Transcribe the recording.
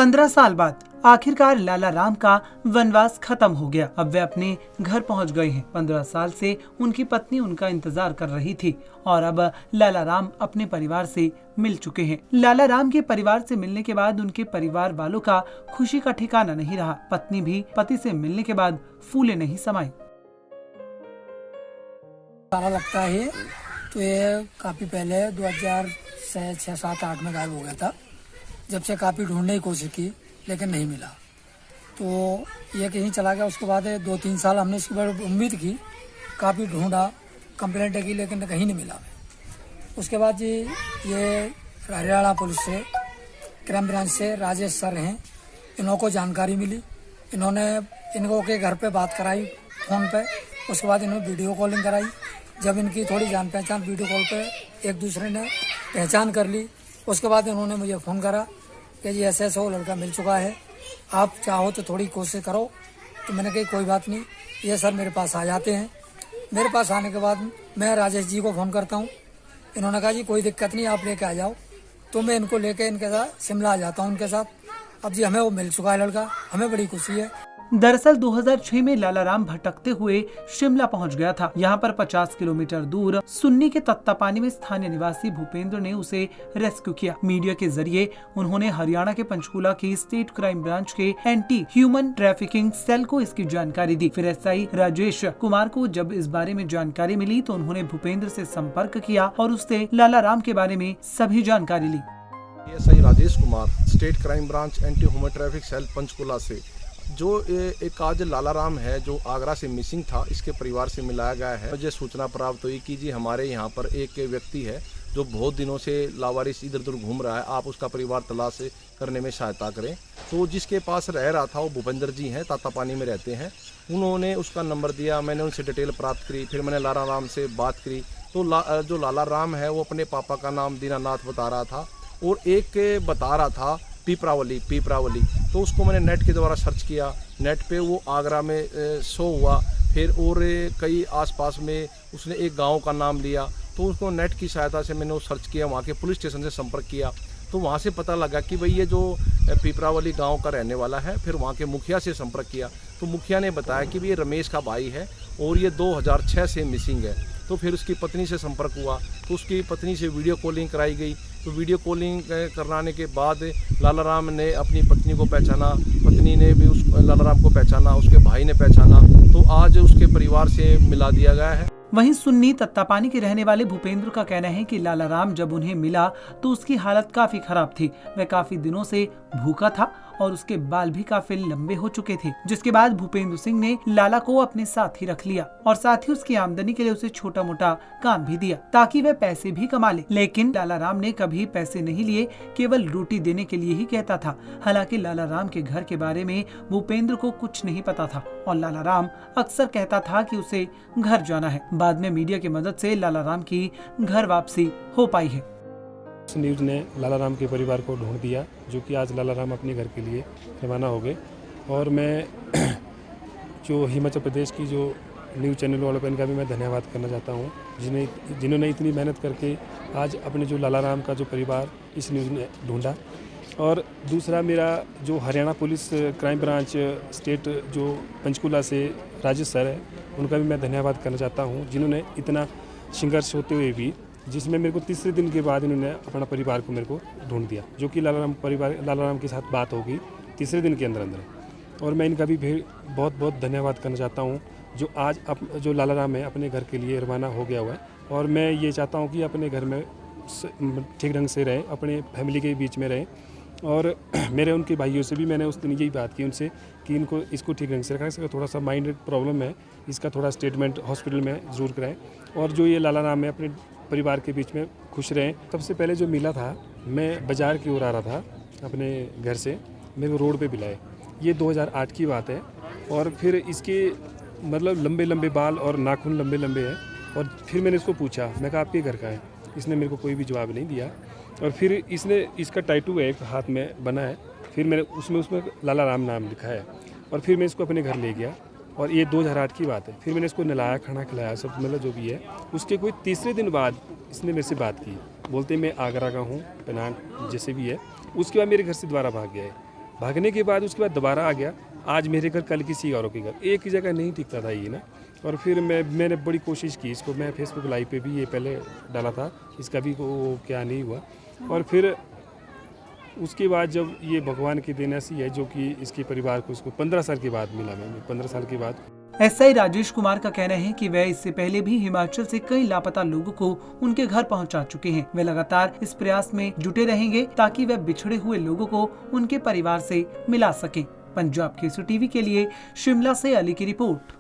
15 साल बाद आखिरकार लाला राम का वनवास खत्म हो गया। अब वे अपने घर पहुंच गए हैं। 15 साल से उनकी पत्नी उनका इंतजार कर रही थी और अब लाला राम अपने परिवार से मिल चुके हैं। लाला राम के परिवार से मिलने के बाद उनके परिवार वालों का खुशी का ठिकाना नहीं रहा। पत्नी भी पति से मिलने के बाद फूले नहीं समाई। सारा लगता है तो ये काफी पहले 2006-7-8 में गायब हो गया था। जब से काफ़ी ढूंढने की कोशिश की लेकिन नहीं मिला, तो ये कहीं चला गया। उसके बाद 2-3 साल हमने इसकी बड़ी उम्मीद की, काफ़ी ढूंढा, कंप्लेंट की, लेकिन कहीं नहीं मिला। उसके बाद जी ये हरियाणा पुलिस से, क्राइम ब्रांच से राजेश सर हैं, इनको जानकारी मिली। इनको के घर पे बात कराई फ़ोन पे। उसके बाद इन्होंने वीडियो कॉलिंग कराई। जब इनकी थोड़ी जान पहचान वीडियो कॉल पे एक दूसरे ने पहचान कर ली, उसके बाद इन्होंने मुझे फ़ोन करा कि जी ऐसे ऐसे वो लड़का मिल चुका है, आप चाहो तो थोड़ी कोशिश करो। तो मैंने कही कोई बात नहीं, ये सर मेरे पास आ जाते हैं। मेरे पास आने के बाद मैं राजेश जी को फ़ोन करता हूँ। इन्होंने कहा जी कोई दिक्कत नहीं, आप लेके आ जाओ। तो मैं इनको लेके इनके साथ शिमला आ जाता हूँ उनके साथ। अब जी हमें वो मिल चुका है लड़का, हमें बड़ी खुशी है। दरअसल 2006 में लाला राम भटकते हुए शिमला पहुंच गया था। यहाँ पर 50 किलोमीटर दूर सुन्नी के तत्तापानी में स्थानीय निवासी भूपेंद्र ने उसे रेस्क्यू किया। मीडिया के जरिए उन्होंने हरियाणा के पंचकूला की स्टेट क्राइम ब्रांच के एंटी ह्यूमन ट्रैफिकिंग सेल को इसकी जानकारी दी। फिर एसआई राजेश कुमार को जब इस बारे में जानकारी मिली तो उन्होंने भूपेंद्र से संपर्क किया और उससे लाला राम के बारे में सभी जानकारी ली। SI Rajesh Kumar, state crime branch anti human traffic cell Panchkula से। जो एक आज लाला राम है जो आगरा से मिसिंग था, इसके परिवार से मिलाया गया है। मुझे सूचना प्राप्त हुई कि जी हमारे यहाँ पर एक व्यक्ति है जो बहुत दिनों से लावारिस इधर उधर घूम रहा है, आप उसका परिवार तलाश करने में सहायता करें। तो जिसके पास रह रहा था वो भूपेंद्र जी हैं, तातापानी में रहते हैं। उन्होंने उसका नंबर दिया, मैंने उनसे डिटेल प्राप्त करी, फिर मैंने लाला राम से बात करी। तो जो लाला राम है वो अपने पापा का नाम दीनानाथ बता रहा था और एक बता रहा था पीपरावली। तो उसको मैंने नेट के द्वारा सर्च किया, नेट पे वो आगरा में शो हुआ। फिर और कई आसपास में उसने एक गांव का नाम लिया। तो उसको नेट की सहायता से मैंने वो सर्च किया, वहाँ के पुलिस स्टेशन से संपर्क किया। तो वहाँ से पता लगा कि भाई ये जो पीपरावली गांव का रहने वाला है। फिर वहाँ के मुखिया से संपर्क किया तो मुखिया ने बताया कि ये रमेश का भाई है और ये 2006 से मिसिंग है। तो फिर उसकी पत्नी से संपर्क हुआ तो उसकी पत्नी से वीडियो कॉलिंग कराई गई। तो वीडियो कॉलिंग कराने के बाद लाला राम ने अपनी पत्नी को पहचाना, पत्नी ने भी उस लाला राम को पहचाना, उसके भाई ने पहचाना। तो आज उसके परिवार से मिला दिया गया है। वहीं सुन्नी तत्तापानी के रहने वाले भूपेंद्र का कहना है कि लाला राम जब उन्हें मिला तो उसकी हालत काफी खराब थी। वह काफी दिनों से भूखा था और उसके बाल भी काफी लंबे हो चुके थे। जिसके बाद भूपेंद्र सिंह ने लाला को अपने साथ ही रख लिया और साथ ही उसकी आमदनी के लिए उसे छोटा मोटा काम भी दिया ताकि वह पैसे भी कमा ले। लेकिन लाला राम ने कभी पैसे नहीं लिए, केवल रोटी देने के लिए ही कहता था। हालांकि लाला राम के घर के बारे में भूपेंद्र को कुछ नहीं पता था और लाला राम अक्सर कहता था कि उसे घर जाना है। बाद में मीडिया की मदद से लाला राम की घर वापसी हो पाई है। न्यूज़ ने लाला राम के परिवार को ढूंढ दिया, जो कि आज लाला राम अपने घर के लिए रवाना हो गए। और मैं जो हिमाचल प्रदेश की जो न्यूज़ चैनल वालों पर इनका भी मैं धन्यवाद करना चाहता हूँ, जिन्होंने इतनी मेहनत करके आज अपने जो लाला राम का जो परिवार इस न्यूज़ ने ढूंढा। और दूसरा मेरा जो Haryana police crime branch state जो पंचकूला से राजेश सर है, उनका भी मैं धन्यवाद करना चाहता हूँ, जिन्होंने इतना संघर्ष होते हुए भी, जिसमें मेरे को तीसरे दिन के बाद इन्होंने अपना परिवार को मेरे को ढूंढ दिया, जो कि लाला राम के साथ बात होगी तीसरे दिन के अंदर। और मैं इनका भी बहुत बहुत धन्यवाद करना चाहता हूँ, जो आज जो लाला राम है अपने घर के लिए रवाना हो गया हुआ है। और मैं ये चाहता हूँ कि अपने घर में ठीक ढंग से रहें, अपने फैमिली के बीच में रहें। और मेरे उनके भाइयों से भी मैंने उस दिन यही बात की उनसे कि इसको ठीक ढंग से रखा, इसका थोड़ा सा माइंड प्रॉब्लम है, इसका थोड़ा स्टेटमेंट हॉस्पिटल में ज़रूर कराएं। और जो ये लाला राम है अपने परिवार के बीच में खुश रहें। सबसे पहले जो मिला था, मैं बाज़ार की ओर आ रहा था अपने घर से, मेरे को रोड पे मिला है। ये 2008 की बात है। और फिर इसके मतलब लंबे लंबे बाल और नाखून लंबे लंबे हैं। और फिर मैंने इसको पूछा, मैं कहा आपके घर का है? इसने मेरे को कोई भी जवाब नहीं दिया। और फिर इसका टैटू है एक हाथ में बना है। फिर मैंने उसमें लाला राम नाम लिखा है। और फिर मैं इसको अपने घर ले गया और ये 2008 की बात है। फिर मैंने इसको नहलाया, खाना खिलाया, सब मतलब जो भी है। उसके कोई तीसरे दिन बाद इसने मेरे से बात की, बोलते मैं आगरा का हूँ, पेनांग जैसे भी है। उसके बाद मेरे घर से दोबारा भाग गया है। भागने के बाद उसके बाद दोबारा आ गया, आज मेरे घर कल किसी और के घर, एक ही जगह नहीं टिकता था ये ना। और फिर मैंने बड़ी कोशिश की इसको, मैं फेसबुक लाइव पे भी ये पहले डाला था, इसका भी वो क्या नहीं हुआ। और फिर उसके बाद जब ये भगवान की देन ऐसी है जो कि इसके परिवार को इसको 15 साल के बाद मिला, मैं 15 साल के बाद। एसआई राजेश कुमार का कहना है कि वह इससे पहले भी हिमाचल से कई लापता लोगों को उनके घर पहुंचा चुके हैं। वे लगातार इस प्रयास में जुटे रहेंगे ताकि वह बिछड़े हुए लोगों को उनके परिवार से मिला सके। पंजाब केसरी टीवी के लिए शिमला से अली की रिपोर्ट।